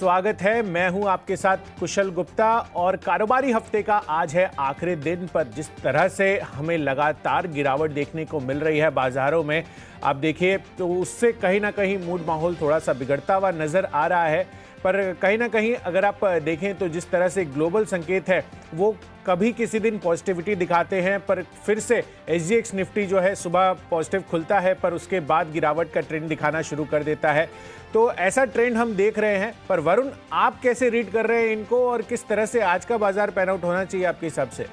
स्वागत है। मैं हूं आपके साथ कुशल गुप्ता और कारोबारी हफ्ते का आज है आखिरी दिन। पर जिस तरह से हमें लगातार गिरावट देखने को मिल रही है बाजारों में, आप देखिए तो उससे कहीं ना कहीं मूड माहौल थोड़ा सा बिगड़ता हुआ नजर आ रहा है। पर कहीं ना कहीं अगर आप देखें तो जिस तरह से ग्लोबल संकेत है वो कभी किसी दिन पॉजिटिविटी दिखाते हैं, पर फिर से SGX निफ्टी जो है सुबह पॉजिटिव खुलता है पर उसके बाद गिरावट का ट्रेंड दिखाना शुरू कर देता है। तो ऐसा ट्रेंड हम देख रहे हैं। पर वरुण, आप कैसे रीड कर रहे हैं इनको और किस तरह से आज का बाजार पैन आउट होना चाहिए आपके हिसाब से?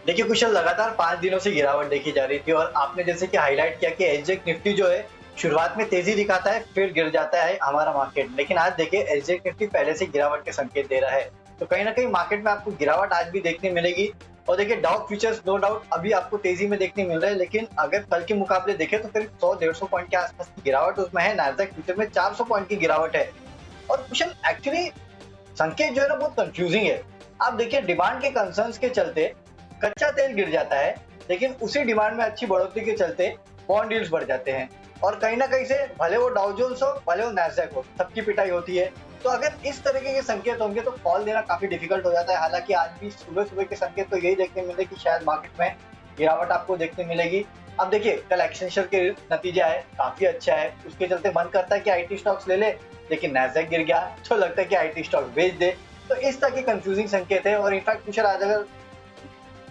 देखिए कुशल, लगातार 5 दिनों से गिरावट देखी जा रही थी और आपने जैसे कि हाईलाइट किया कि SGX निफ्टी जो है शुरुआत में तेजी दिखाता है फिर गिर जाता है हमारा मार्केट। लेकिन आज देखिए SGX निफ्टी पहले से गिरावट के संकेत दे रहा है, तो कहीं ना कहीं मार्केट में आपको गिरावट आज भी देखने मिलेगी। और देखिए डाउ फ्यूचर्स नो डाउट अभी आपको तेजी में देखने मिल रहा है, लेकिन अगर कल के मुकाबले देखें तो करीब 100-150 पॉइंट के आसपास की गिरावट उसमें है। नैस्डैक फ्यूचर में 400 पॉइंट की गिरावट है। और कुशल, एक्चुअली संकेत जो है ना बहुत कंफ्यूजिंग है। आप देखिए डिमांड के कंसर्न्स के चलते कच्चा तेल गिर जाता है, लेकिन उसी डिमांड में अच्छी बढ़ोतरी के चलते बॉन्ड यील्ड्स बढ़ जाते हैं। और कहीं ना कहीं से भले वो डाउ जोन्स हो भले वो नैस्डैक हो, सबकी पिटाई होती है। तो अगर इस तरीके के संकेत होंगे तो कॉल देना काफी डिफिकल्ट हो जाता है। हालांकि आज भी सुबह सुबह के संकेत तो यही देखने मिले कि शायद मार्केट में गिरावट आपको देखने मिलेगी। अब देखिए कल एक्सटेंशन के नतीजे आए, काफी अच्छा है, उसके चलते मन करता है कि IT स्टॉक्स ले ले, लेकिन नैस्डैक गिर गया तो लगता है कि IT स्टॉक बेच दे। तो इस तरह के कंफ्यूजिंग संकेत है। और इनफैक्ट कुछ आज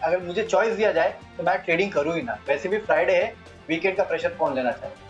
अगर मुझे चॉइस दिया जाए तो मैं ट्रेडिंग करूँ ही ना। वैसे भी फ्राइडे है, वीकेंड का प्रेशर कौन लेना चाहे।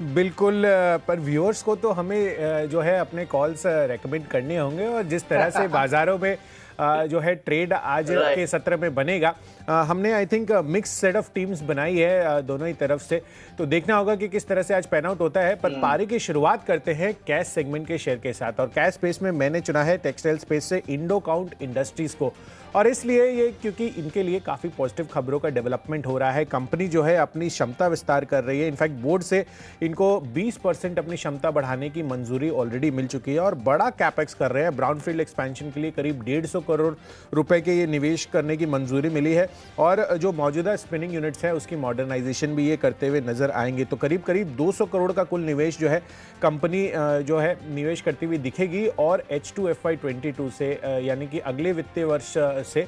बिल्कुल, पर व्यूअर्स को तो हमें जो है अपने कॉल्स रेकमेंड करने होंगे। और जिस तरह से बाजारों में जो है ट्रेड आज के सत्र में बनेगा, हमने I think mix set of teams बनाई है दोनों ही तरफ से, तो देखना होगा कि किस तरह से आज पैन आउट होता है। पर पारी की शुरुआत करते हैं कैश सेगमेंट के शेयर के साथ। और कैश स्पेस में मैंने चुना है टेक्सटाइल स्पेस से इंडो काउंट इंडस्ट्रीज को। और इसलिए ये क्योंकि इनके लिए काफ़ी पॉजिटिव खबरों का डेवलपमेंट हो रहा है। कंपनी जो है अपनी क्षमता विस्तार कर रही है। इनफैक्ट बोर्ड से इनको 20% अपनी क्षमता बढ़ाने की मंजूरी ऑलरेडी मिल चुकी है और बड़ा कैपेक्स कर रहे हैं। ब्राउनफील्ड एक्सपेंशन के लिए करीब 150 करोड़ रुपए के ये निवेश करने की मंजूरी मिली है। और जो मौजूदा स्पिनिंग यूनिट्स हैं उसकी मॉडर्नाइजेशन भी ये करते हुए नजर आएंगे। तो करीब करीब 200 करोड़ का कुल निवेश जो है कंपनी जो है निवेश करती हुई दिखेगी। और H2 FY22 से यानी कि अगले वित्तीय वर्ष से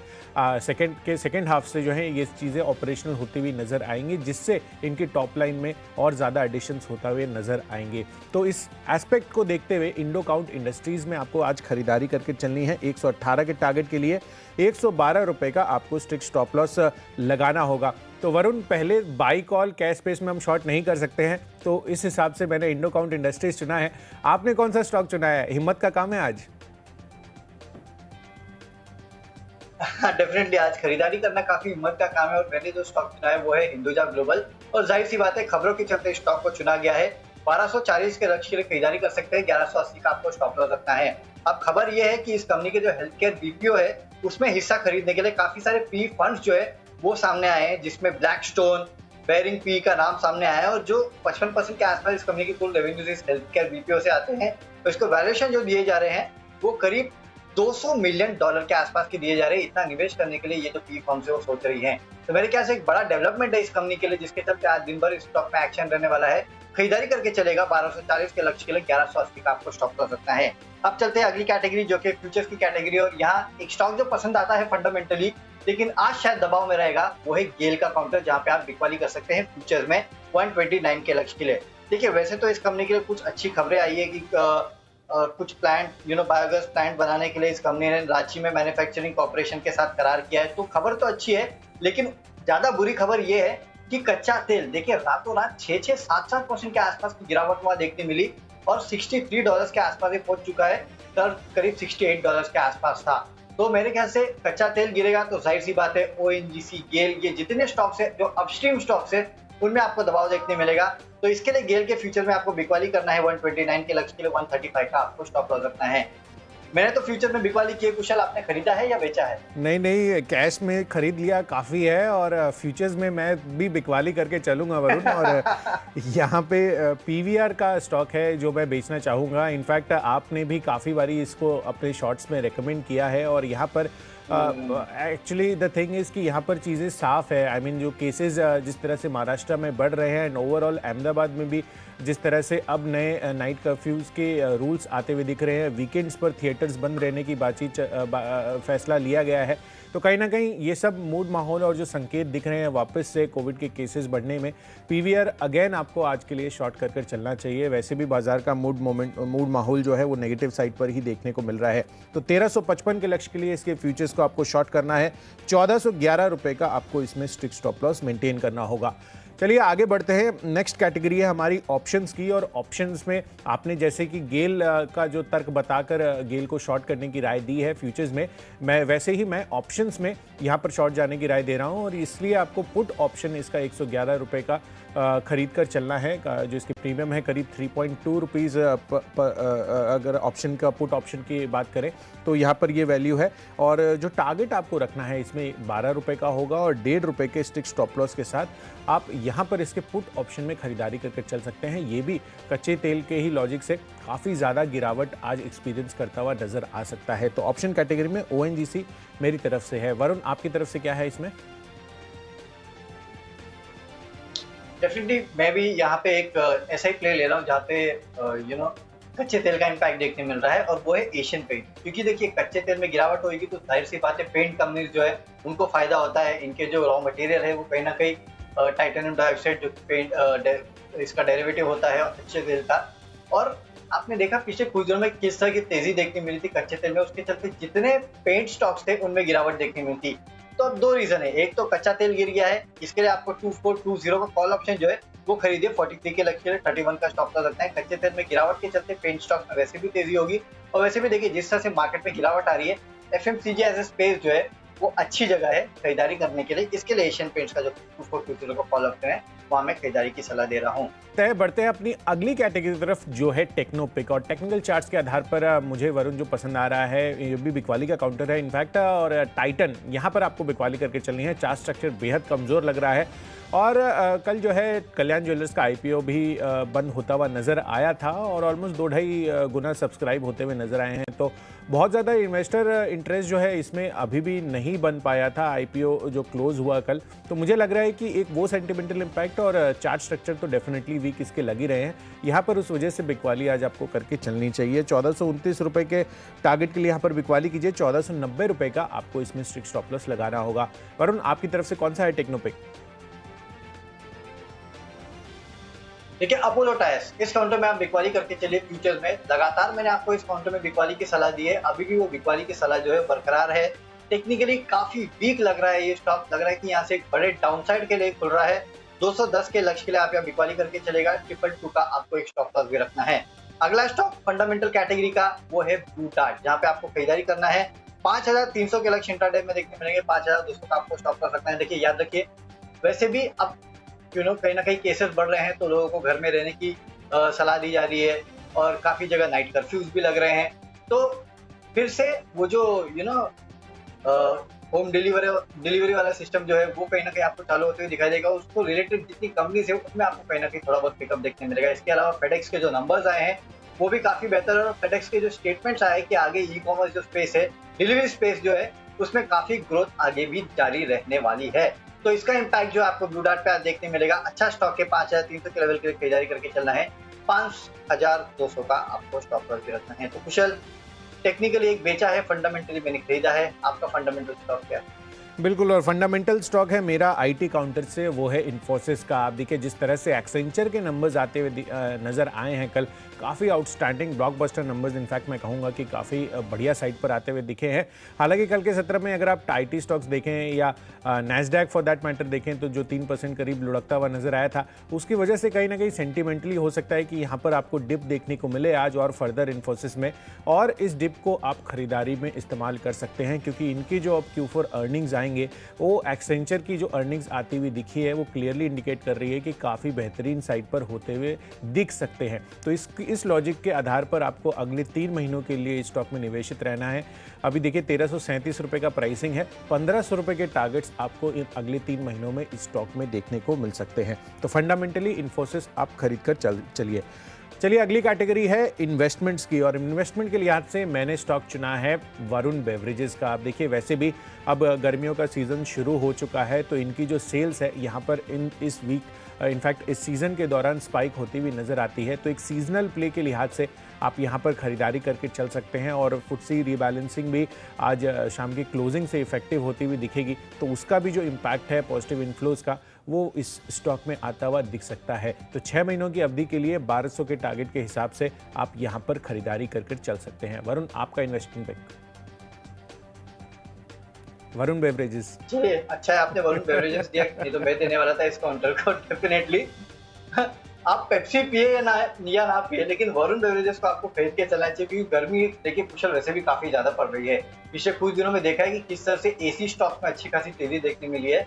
सेकेंड हाफ से जो है ये चीज़ें ऑपरेशनल होती हुई नजर आएंगी, जिससे इनकी टॉप लाइन में और ज़्यादा एडिशंस होता हुए नजर आएंगे। तो इस एस्पेक्ट को देखते हुए इंडो काउंट इंडस्ट्रीज में आपको आज खरीदारी करके चलनी है। 118 के टारगेट के लिए 112 रुपए का आपको स्ट्रिक्ट स्टॉप लॉस लगाना होगा। तो वरुण, पहले बाई कॉल कैश स्पेस में हम शॉर्ट नहीं कर सकते हैं, तो इस हिसाब से मैंने इंडो काउंट इंडस्ट्रीज चुना है। आपने कौन सा स्टॉक चुना है? हिम्मत का काम है आज। डेफिनेटली आज खरीदारी करना काफी हिम्मत का काम है। और मैंने जो स्टॉक चुना है वो है हिंदुजा ग्लोबल। और जाहिर सी बात है खबरों के चलते स्टॉक को चुना गया है। 1240 के लक्ष्य के लिए खरीदारी कर सकते हैं, 1180 का आपको स्टॉप लॉस रखना है। अब खबर ये है कि इस कंपनी के जो हेल्थ केयर BPO है उसमें हिस्सा खरीदने के लिए काफी सारे PE फंड्स जो है वो सामने आए हैं, जिसमें ब्लैकस्टोन, बेरिंग PE का नाम सामने आया है। और जो 55% के आसपास इस कंपनी की कुल रेवेन्यूज इस हेल्थ केयर BPO से आते हैं, तो इसको वैल्यूएशन जो दिए जा रहे हैं वो करीब $200 मिलियन के आसपास के दिए जा रहे हैं। इतना निवेश करने के लिए ये जो PE फर्म्स है वो सोच रही हैं। तो मेरे ख्याल से एक बड़ा डेवलपमेंट है इस कंपनी के लिए, जिसके चलते आज दिन भर इस स्टॉक में एक्शन रहने वाला है। खरीदारी करके चलेगा। 1240 के लक्ष्य के लिए 1180 का आपको स्टॉप लॉस रखना है। अब चलते हैं अगली कैटेगरी जो कि फ्यूचर्स की कैटेगरी। और यहाँ एक स्टॉक जो पसंद आता है फंडामेंटली, लेकिन आज शायद दबाव में रहेगा, वो है गेल का काउंटर, जहाँ पे आप बिकवाली कर सकते हैं फ्यूचर्स में 129 के लक्ष्य के लिए। देखिए वैसे तो इस कंपनी के लिए कुछ अच्छी खबरें आई है कि कुछ प्लांट बायोगैस प्लांट बनाने के लिए इस कंपनी ने रांची में मैन्युफैक्चरिंग कॉर्पोरेशन के साथ करार किया है। तो खबर तो अच्छी है, लेकिन ज्यादा बुरी खबर ये है कि कच्चा तेल देखिए रातों रात 6-7% के आसपास की गिरावट वहां देखने मिली और $63 के आसपास ये पहुंच चुका है। करीब $68 के आसपास था। तो मेरे ख्याल से कच्चा तेल गिरेगा तो जाहिर सी बात है ONGC, गेल, ये जितने स्टॉक्स है जो अपस्ट्रीम स्टॉक्स है उनमें आपको दबाव देखने मिलेगा। तो इसके लिए गेल के फ्यूचर में आपको बिकवाली करना है। 129 के लक्ष्य के लिए 135 का आपको स्टॉप लॉस रखना है। मैंने तो फ्यूचर में बिकवाली की है। कुशल, आपने खरीदा है या बेचा है? नहीं, कैश में खरीद लिया काफ़ी है और फ्यूचर्स में मैं भी बिकवाली करके चलूँगा वरुण। और यहाँ पे PVR का स्टॉक है जो मैं बेचना चाहूँगा। इनफैक्ट आपने भी काफ़ी बारी इसको अपने शॉर्ट्स में रेकमेंड किया है और यहाँ पर एक्चुअली द थिंग इज़ कि यहाँ पर चीज़ें साफ़ है। आई मीन जो केसेस जिस तरह से महाराष्ट्र में बढ़ रहे हैं एंड ओवरऑल अहमदाबाद में भी जिस तरह से अब नए नाइट कर्फ्यूज़ के रूल्स आते हुए दिख रहे हैं, वीकेंड्स पर थिएटर्स बंद रहने की फैसला लिया गया है, तो कहीं ना कहीं ये सब मूड माहौल और जो संकेत दिख रहे हैं वापस से कोविड के केसेस बढ़ने में, पीवीआर अगेन आपको आज के लिए शॉर्ट कर चलना चाहिए। वैसे भी बाजार का मूड माहौल जो है वो नेगेटिव साइड पर ही देखने को मिल रहा है। तो 1355 के लक्ष्य के लिए इसके फ्यूचर्स को आपको शॉर्ट करना है। 1411 रुपए का आपको इसमें स्ट्रिक्ट स्टॉप लॉस मेंटेन करना होगा। चलिए आगे बढ़ते हैं। नेक्स्ट कैटेगरी है हमारी ऑप्शंस की, और ऑप्शंस में आपने जैसे कि गेल का जो तर्क बताकर गेल को शॉर्ट करने की राय दी है फ्यूचर्स में, वैसे ही मैं ऑप्शंस में यहाँ पर शॉर्ट जाने की राय दे रहा हूँ, और इसलिए आपको पुट ऑप्शन इसका 111 रुपये का खरीद कर चलना है। जो इसकी प्रीमियम है करीब 3.2 रुपीज़ अगर ऑप्शन का पुट ऑप्शन की बात करें तो यहाँ पर ये वैल्यू है। और जो टारगेट आपको रखना है इसमें 12 रुपये का होगा, और 1.5 रुपये के स्टिक स्टॉप लॉस के साथ आप यहाँ पर इसके पुट ऑप्शन में खरीदारी करके चल सकते हैं। ये भी कच्चे तेल के ही लॉजिक से काफ़ी ज़्यादा गिरावट आज एक्सपीरियंस करता हुआ नज़र आ सकता है। तो ऑप्शन कैटेगरी में ONGC मेरी तरफ से है। वरुण, आपकी तरफ से क्या है इसमें? डेफिनेटली मैं भी यहाँ पे एक ऐसा ही प्ले ले रहा हूँ जहाँ पे कच्चे तेल का इम्पैक्ट देखने मिल रहा है, और वो है एशियन पेंट। क्योंकि देखिए कच्चे तेल में गिरावट होगी तो जाहिर सी बात है पेंट कंपनीज जो है उनको फायदा होता है। इनके जो रॉ मटेरियल है वो कहीं ना कहीं टाइटेनियम डाइऑक्साइड जो पेंट इसका डेरिवेटिव होता है कच्चे तेल का। और आपने देखा पिछले कुछ दिनों में किस तरह की तेजी देखने मिली थी कच्चे तेल में, उसके चलते जितने पेंट स्टॉक्स थे उनमें गिरावट देखने मिलती। तो अब दो रीजन है, एक तो कच्चा तेल गिर गया है, इसके लिए आपको 2420 का कॉल ऑप्शन जो है वो खरीदिए। 43 के लक्ष्य 31 का स्टॉप लॉस रखना है। कच्चे तेल में गिरावट के चलते पेंट स्टॉक में वैसे भी तेजी होगी, और वैसे भी देखिए जिस तरह से मार्केट में गिरावट आ रही है, FMCG एज ए स्पेस जो है वो अच्छी जगह है खरीदारी करने के लिए। इसके लिए एशियन पेंट्स का जो 2420 का कॉल ऑप्शन है वहां मैं खरीदारी की सलाह दे रहा हूँ। तय बढ़ते हैं अपनी अगली कैटेगरी की तरफ जो है टेक्नोपिक। और टेक्निकल चार्ट्स के आधार पर मुझे वरुण जो पसंद आ रहा है, ये भी बिकवाली का काउंटर है इनफैक्ट, और टाइटन यहाँ पर आपको बिकवाली करके चलनी है। चार्ट स्ट्रक्चर बेहद कमज़ोर लग रहा है, और कल जो है कल्याण ज्वेलर्स का IPO भी बंद होता हुआ नज़र आया था, और ऑलमोस्ट 2-2.5 गुना सब्सक्राइब होते हुए नज़र आए हैं। तो बहुत ज़्यादा इन्वेस्टर इंटरेस्ट जो है इसमें अभी भी नहीं बन पाया था IPO जो क्लोज हुआ कल। तो मुझे लग रहा है कि एक वो सेंटिमेंटल इम्पैक्ट और चार्ट स्ट्रक्चर तो डेफिनेटली वीक इसके लग ही रहे हैं यहाँ पर, उस वजह से बिकवाली आज आपको करके चलनी चाहिए। 1429 रुपये के टारगेट के लिए यहाँ पर बिकवाली कीजिए। 1490 रुपये का आपको इसमें स्ट्रिक्ट स्टॉप लॉस लगाना होगा। वरुण, आपकी तरफ से कौन सा है टेक्नोपिक? देखिए अपोलो टायर्स, इस काउंटर में आप बिकवाली करके चलिए फ्यूचर्स में। लगातार मैंने आपको इस काउंटर में बिकवाली की सलाह दी है, अभी भी वो बिकवाली की सलाह जो है बरकरार है। टेक्निकली काफी वीक लग रहा है ये स्टॉक, लग रहा है कि यहाँ से एक बड़े डाउनसाइड के लिए खुल रहा है। 210 के लक्ष्य के लिए आप यहाँ बिकवाली करके चलेगा। 222 का आपको एक स्टॉप लॉस भी रखना है। अगला स्टॉक फंडामेंटल कैटेगरी का वो है ब्लू डार्ट, जहाँ पे आपको खरीदारी करना है। 5300 के लक्ष्य इंट्राडे में देखने मिलेंगे, 5200 का आपको स्टॉप लॉस रखना है। देखिए याद रखिए वैसे भी अब कहीं ना कहीं केसेस बढ़ रहे हैं तो लोगों को घर में रहने की सलाह दी जा रही है, और काफी जगह नाइट कर्फ्यूज भी लग रहे हैं। तो फिर से वो जो होम डिलीवरी वाला सिस्टम जो है वो कहीं ना कहीं आपको चालू होते हुए दिखाई देगा। उसको रिलेटेड जितनी कंपनीज है उसमें आपको कहीं ना कहीं थोड़ा बहुत पिकअप देखने मिलेगा। इसके अलावा फेडेक्स के जो नंबर्स आए हैं वो भी काफी बेहतर है, और फेडेक्स के जो स्टेटमेंट्स आए कि आगे ई-कॉमर्स जो स्पेस है, डिलीवरी स्पेस जो है उसमें काफी ग्रोथ आगे भी जारी रहने वाली है। तो इसका इम्पैक्ट जो आपको ब्लू डार्ट पे आज देखने मिलेगा। अच्छा स्टॉक है, 5300 के लेवल के लिए खरीदारी करके चलना है। 5200 का आपको स्टॉप लॉस भी रखना है। तो कुशल, टेक्निकली एक बेचा है, फंडामेंटली मैंने खरीदा है। आपका फंडामेंटल स्टॉक क्या है? बिल्कुल, और फंडामेंटल स्टॉक है मेरा IT काउंटर से, वो है इन्फोसिस का। आप देखिए जिस तरह से एक्सेंचर के नंबर्स आते हुए नज़र आए हैं कल, काफ़ी आउटस्टैंडिंग ब्लॉकबस्टर नंबर्स, इनफैक्ट मैं कहूँगा कि काफ़ी बढ़िया साइड पर आते हुए दिखे हैं। हालांकि कल के सत्र में अगर आप IT स्टॉक्स देखें या नैस्डैक फॉर दैट मैटर देखें तो जो 3% करीब लुढ़कता हुआ नज़र आया था, उसकी वजह से कहीं ना कहीं सेंटिमेंटली हो सकता है कि यहाँ पर आपको डिप देखने को मिले आज और फर्दर इन्फोसिस में, और इस डिप को आप खरीदारी में इस्तेमाल कर सकते हैं, क्योंकि इनकी जो अब Q4 अर्निंग्स आएंगे वो एक्सेंचर की जो अर्निंग्स आती हुई दिखी है वो क्लियरली इंडिकेट कर रही है कि काफ़ी बेहतरीन साइड पर होते हुए दिख सकते हैं। तो इस लॉजिक के आधार पर आपको अगले 3 महीनों के लिए इस स्टॉक में निवेशित रहना है। अभी देखिए 1337 रुपये का प्राइसिंग है, 1500 रुपये के टारगेट्स आपको अगले 3 महीनों में इस स्टॉक में देखने को मिल सकते हैं। तो फंडामेंटली इन्फोसिस आप खरीद कर चलिए। चलिए अगली कैटेगरी है इन्वेस्टमेंट्स की, और इन्वेस्टमेंट के लिहाज से मैंने स्टॉक चुना है वरुण बेवरेजेस का। आप देखिए वैसे भी अब गर्मियों का सीज़न शुरू हो चुका है, तो इनकी जो सेल्स है यहाँ पर इस वीक इनफैक्ट इस सीज़न के दौरान स्पाइक होती हुई नज़र आती है। तो एक सीजनल प्ले के लिहाज से आप यहाँ पर खरीदारी करके चल सकते हैं, और फुटसी रीबैलेंसिंग भी आज शाम की क्लोजिंग से इफेक्टिव होती हुई दिखेगी, तो उसका भी जो इम्पैक्ट है पॉजिटिव इन्फ्लोज का वो इस स्टॉक में आता हुआ दिख सकता है। तो 6 महीनों की अवधि के लिए 1200 के टारगेट के हिसाब से आप यहाँ पर खरीदारी करके चल सकते हैं। वरुण, आपका इन्वेस्टिंग पिक? वरुण बेवरेजेस। चलिए अच्छा है आपने वरुण बेवरेजेस दिया, नहीं तो मैं देने वाला था इस काउंटर को डेफिनेटली। आप पेप्सी पिए या ना पिए, लेकिन वरुण बेवरेजेस को आपको खरीद के चलना चाहिए, क्योंकि गर्मी देखिए कुशल वैसे भी काफी ज्यादा पड़ रही है। पिछले कुछ दिनों में देखा है कि किस तरह से एसी स्टॉक्स में अच्छी खासी तेजी देखने मिली है।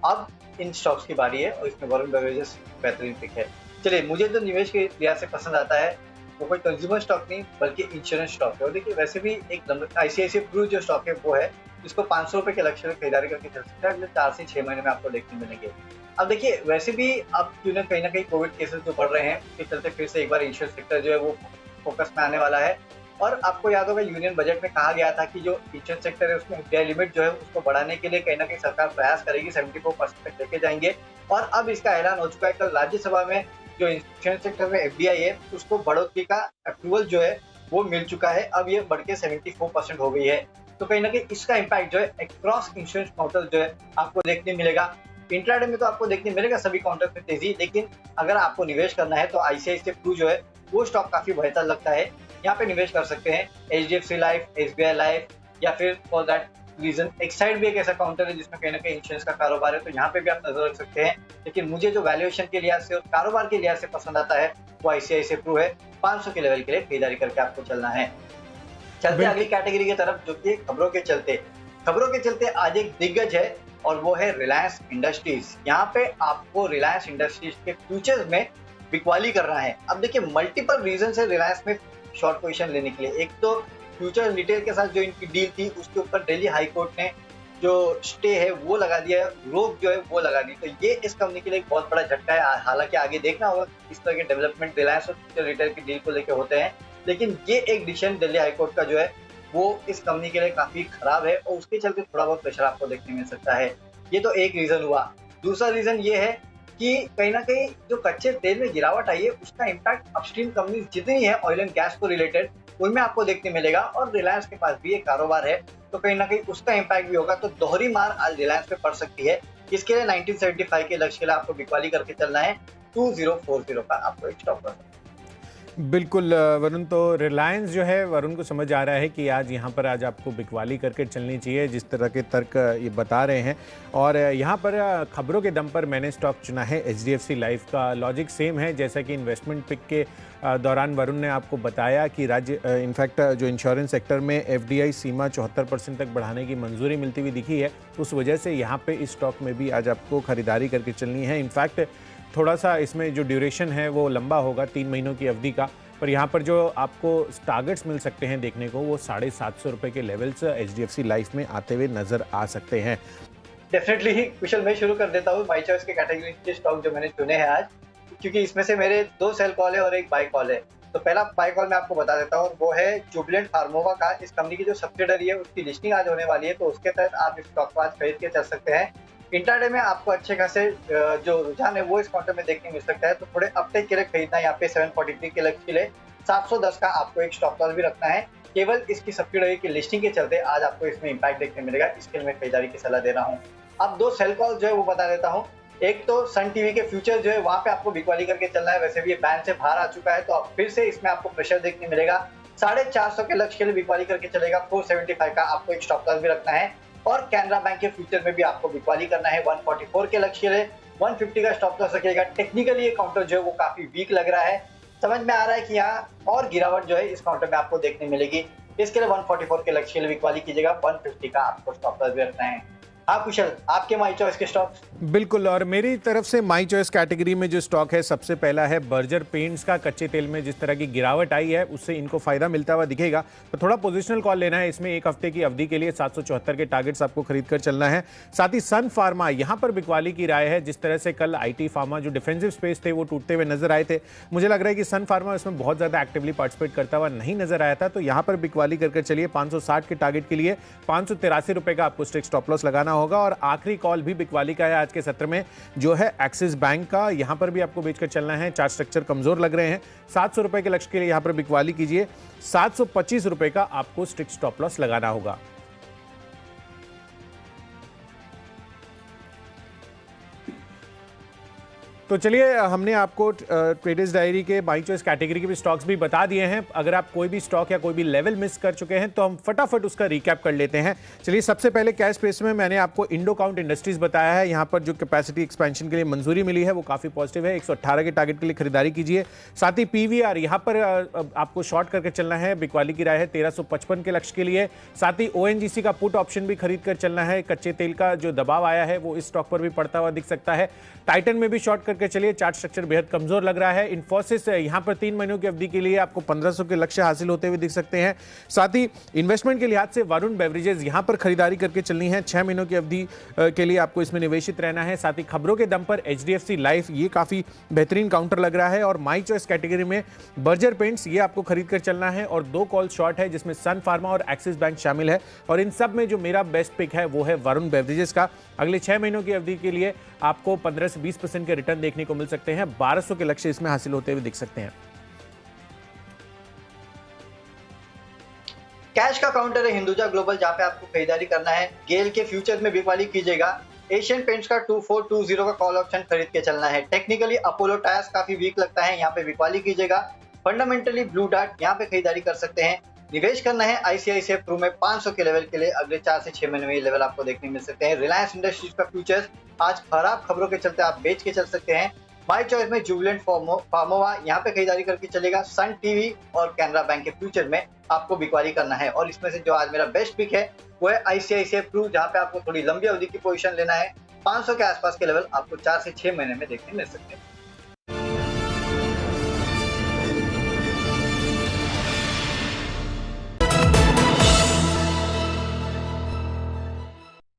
अब इन स्टॉक्स की बारी है और इसमें वरुण बेवरेजेस बेहतरीन पिक है। चलिए, मुझे जो निवेश के लिहाज से पसंद आता है वो कोई कंज्यूमर स्टॉक नहीं बल्कि इंश्योरेंस स्टॉक है। और देखिए वैसे भी एक आईसीआईसीआई प्रू जो स्टॉक है वो है जिसको 500 रुपए के लक्ष्य में खरीदारी करके चल सकता है, अगले 4 से 6 महीने में आपको देखने मिलेंगे। अब देखिए वैसे भी अब क्यों ना कहीं कोविड केसेस जो बढ़ रहे हैं, उसके चलते फिर से एक बार इंश्योरेंस सेक्टर जो है वो फोकस में आने वाला है। और आपको याद होगा यूनियन बजट में कहा गया था कि जो इंश्योरेंस सेक्टर है उसमें एफडीआई लिमिट जो है उसको बढ़ाने के लिए कहीं ना कहीं सरकार प्रयास करेगी, 74% तक लेके जाएंगे। और अब इसका ऐलान हो चुका है। कल राज्यसभा में जो इंश्योरेंस सेक्टर में एफडीआई है उसको बढ़ोतरी का अप्रूवल जो है वो मिल चुका है। अब ये बढ़ के 74% हो गई है। तो कहीं ना कहीं इसका इम्पैक्ट जो है अक्रॉस इंश्योरेंस काउंटर जो है आपको देखने मिलेगा। इंट्राडे में तो आपको देखने मिलेगा सभी काउंटर पे तेजी, लेकिन अगर आपको निवेश करना है तो आईसीआईसीआई प्रू जो है वो स्टॉक काफी बेहतर लगता है। यहाँ पे निवेश कर सकते हैं एचडीएफसी लाइफ, एसबीआई लाइफ, या फिर फॉर दैट रीजन एक्साइड भी एक ऐसा काउंटर है जिसमें कहीं ना कहीं इंश्योरेंस का कारोबार है, तो यहाँ पे भी आप नजर रख सकते हैं। लेकिन मुझे जो वैल्यूएशन के लिहाज से और कारोबार के लिहाज से पसंद आता है वो आईसीआईसीआई प्रू है। 500 के लेवल के लिए खरीदारी करके आपको चलना है। चलते अगली कैटेगरी की तरफ, जो कि खबरों के चलते आज एक दिग्गज है और वो है रिलायंस इंडस्ट्रीज। यहाँ पे आपको रिलायंस इंडस्ट्रीज के फ्यूचर्स में बिकवाली करना है। अब देखिए मल्टीपल रीजन है रिलायंस में शॉर्ट पोजीशन लेने के लिए। एक तो फ्यूचर रिटेल के साथ जो इनकी डील थी उसके ऊपर दिल्ली हाई कोर्ट ने जो स्टे है वो लगा दिया है, रोक जो है वो लगा दी। तो ये इस कंपनी के लिए एक बहुत बड़ा झटका है। हालांकि आगे देखना होगा इस तरह के डेवलपमेंट रिलायंस और फ्यूचर रिटेल की डील को लेकर होते हैं, लेकिन ये एक डिसीजन दिल्ली हाई कोर्ट का जो है वो इस कंपनी के लिए काफी खराब है और उसके चलते थोड़ा बहुत प्रेशर आपको देखने मिल सकता है। ये तो एक रीजन हुआ। दूसरा रीजन ये है कि कहीं ना कहीं जो कच्चे तेल में गिरावट आई है उसका इम्पैक्ट अपस्ट्रीम कंपनी जितनी है ऑयल एंड गैस को रिलेटेड उनमें आपको देखने मिलेगा, और रिलायंस के पास भी एक कारोबार है तो कहीं ना कहीं उसका इम्पैक्ट भी होगा। तो दोहरी मार आज रिलायंस पे पड़ सकती है। इसके लिए 1975 के लक्ष्य के लिए आपको बिकवाली करके चलना है। 2040 का आपको एक स्टॉप करना है। बिल्कुल वरुण, तो रिलायंस जो है वरुण को समझ आ रहा है कि आज यहाँ पर आज आपको बिकवाली करके चलनी चाहिए, जिस तरह के तर्क ये बता रहे हैं। और यहाँ पर खबरों के दम पर मैंने स्टॉक चुना है एचडीएफसी लाइफ का। लॉजिक सेम है जैसा कि इन्वेस्टमेंट पिक के दौरान वरुण ने आपको बताया कि राज्य इनफैक्ट जो इंश्योरेंस सेक्टर में एफडीआई सीमा 74% तक बढ़ाने की मंजूरी मिलती हुई दिखी है, उस वजह से यहाँ पे इस स्टॉक में भी आज आपको खरीदारी करके चलनी है। इनफैक्ट थोड़ा सा इसमें जो ड्यूरेशन है वो लंबा होगा, 3 महीनों की अवधि का, पर यहाँ पर जो आपको टारगेट्स मिल सकते हैं देखने को वो 750 रुपये के लेवल्स एचडीएफसी लाइफ में आते हुए नजर आ सकते हैं। डेफिनेटली कुशल, मैं शुरू कर देता हूँ माई चॉइस के कैटेगरी के स्टॉक जो मैंने चुने हैं आज, क्योंकि इसमें से मेरे 2 सेल कॉल है और एक बाय कॉल है। तो पहला बाय कॉल मैं आपको बता देता हूँ, वो है जुबिलेंट फार्मोवा का। इस कंपनी की जो सब्सिडरी है उसकी लिस्टिंग आज होने वाली है, तो उसके तहत आप इस स्टॉक को आज खरीद के चल सकते हैं। इंट्राडे में आपको अच्छे खासे जो रुझान है वो इस काउंटर में देखने मिल सकता है, तो थोड़े अपटेक के लिए खरीदना है। यहाँ पे 743 के लक्ष्य के लिए 710 का आपको एक स्टॉप लॉस भी रखना है। केवल इसकी सब्सिडरी की लिस्टिंग के चलते आज आपको इसमें इम्पैक्ट देखने मिलेगा, इसके लिए मैं खरीदारी की सलाह दे रहा हूँ। अब 2 सेल कॉल जो है वो बता देता हूँ। एक तो सन टीवी के फ्यूचर जो है वहां पे आपको बिकवाली करके चलना है। वैसे भी ये बैन से बाहर आ चुका है, तो अब फिर से इसमें आपको प्रेशर देखने मिलेगा। 450 के लक्ष्य के लिए बिकवाली करके चलेगा। 475 का आपको एक स्टॉप लॉस भी रखना है। और कैनरा बैंक के फ्यूचर में भी आपको बिकवाली करना है। 144 के लक्ष्य के लिए 150 का स्टॉप लॉस रखिएगा। टेक्निकली ये काउंटर जो है वो काफी वीक लग रहा है। समझ में आ रहा है कि यहाँ और गिरावट जो है इस काउंटर में आपको देखने मिलेगी। इसके लिए 144 के लक्ष्य के लिए बिकवाली कीजिएगा। 150 का आपको स्टॉप लॉस भी रखना है। हाँ कुशल, आपके माई चॉइस के स्टॉक्स। बिल्कुल, और मेरी तरफ से माई चॉइस कैटेगरी में जो स्टॉक है, सबसे पहला है बर्जर पेंट्स का। कच्चे तेल में जिस तरह की गिरावट आई है उससे इनको फायदा मिलता हुआ दिखेगा, तो थोड़ा पोजिशनल कॉल लेना है इसमें। एक हफ्ते की अवधि के लिए 774 के टारगेट्स आपको खरीद कर चलना है। साथ ही सन फार्मा, यहाँ पर बिकवाली की राय है। जिस तरह से कल IT फार्मा जो डिफेंसिव स्पेस थे वो टूटते हुए नजर आए थे, मुझे लग रहा है कि सन फार्मा इसमें बहुत ज्यादा एक्टिवली पार्टिसिपेट करता हुआ नहीं नजर आया था, तो यहाँ पर बिकवाली कर चलिए। 560 के टारगेट के लिए 583 रुपए का आपको स्ट्रिक्ट स्टॉप लॉस लगाना होगा। और आखिरी कॉल भी बिकवाली का है आज के सत्र में, जो है एक्सिस बैंक का। यहां पर भी आपको बेचकर चलना है। चार्ट स्ट्रक्चर कमजोर लग रहे हैं। 700 रुपए के लक्ष्य के लिए यहां पर बिकवाली कीजिए। 725 रुपए का आपको स्ट्रिक्ट स्टॉप लॉस लगाना होगा। तो चलिए, हमने आपको ट्रेडर्स डायरी के माई चॉइस कैटेगरी के भी स्टॉक्स भी बता दिए हैं। अगर आप कोई भी स्टॉक या कोई भी लेवल मिस कर चुके हैं तो हम फटाफट उसका रिकैप कर लेते हैं। चलिए, सबसे पहले कैश स्पेस में मैंने आपको इंडो काउंट इंडस्ट्रीज बताया है। यहाँ पर जो कैपेसिटी एक्सपेंशन के लिए मंजूरी मिली है वो काफी पॉजिटिव है। 118 के टारगेट के लिए खरीदारी कीजिए। साथ ही PVR, यहाँ पर आपको शॉर्ट करके चलना है। बिकवाली की राय है 1355 के लक्ष्य के लिए। साथ ही ONGC का पुट ऑप्शन भी खरीद कर चलना है। कच्चे तेल का जो दबाव आया है वो इस स्टॉक पर भी पड़ता हुआ दिख सकता है। टाइटन में भी शॉर्ट करके चलिए। चार्ट स्ट्रक्चर बेहद कमजोर लग रहा है। इन्फोसिस यहां पर 3 महीनों की अवधि के लिए आपको 1500 के लक्ष्य हासिल होते हुए दिख सकते हैं। साथ ही इन्वेस्टमेंट के लिहाज से वरुण बेवरेजेस, यहां पर खरीदारी करके चलनी है। 6 महीनों की अवधि के लिए आपको इसमें निवेशित रहना है। साथ ही खबरों के दम पर HDFC लाइफ, ये काफी बेहतरीन काउंटर लग रहा है। और माई चॉइस कैटेगरी में बर्जर पेंट्स, ये आपको खरीद कर चलना है। और 2 कॉल शॉर्ट है जिसमें सन फार्मा और एक्सिस बैंक शामिल है। और इन सब में जो मेरा बेस्ट पिक है वो है वरुण बेवरेजेस का। अगले 6 महीनों की अवधि के लिए आपको 15 से 20% के रिटर्न देखने को मिल सकते हैं। 1200 के लक्ष्य इसमें हासिल होते हुए दिख सकते हैं। कैश का काउंटर है हिंदुजा ग्लोबल, जहां पे आपको खरीदारी करना है। गेल के फ्यूचर में बिकवाली कीजिएगा। एशियन पेंट्स का 2420 का कॉल ऑप्शन खरीद के चलना है। टेक्निकली अपोलो टायर्स काफी वीक लगता है, यहाँ पे बिकवाली कीजिएगा। फंडामेंटली ब्लू डार्ट, यहाँ पे खरीदारी कर सकते हैं। निवेश करना है ICICI प्रू में 500 के लेवल के लिए। अगले 4 से 6 महीने में ये लेवल आपको देखने मिल सकते हैं। रिलायंस इंडस्ट्रीज का फ्यूचर्स आज खराब खबरों के चलते आप बेच के चल सकते हैं। माई चॉइस में जुबिलेंट फार्मोवा, यहाँ पे खरीदारी करके चलेगा। सन टीवी और कैनरा बैंक के फ्यूचर में आपको बिकवाली करना है। और इसमें से जो आज मेरा बेस्ट पिक है वो है ICICI प्रू, जहाँ पे आपको थोड़ी लंबी अवधि की पोजीशन लेना है। 500 के आसपास के लेवल आपको 4 से 6 महीने में देखने मिल सकते हैं।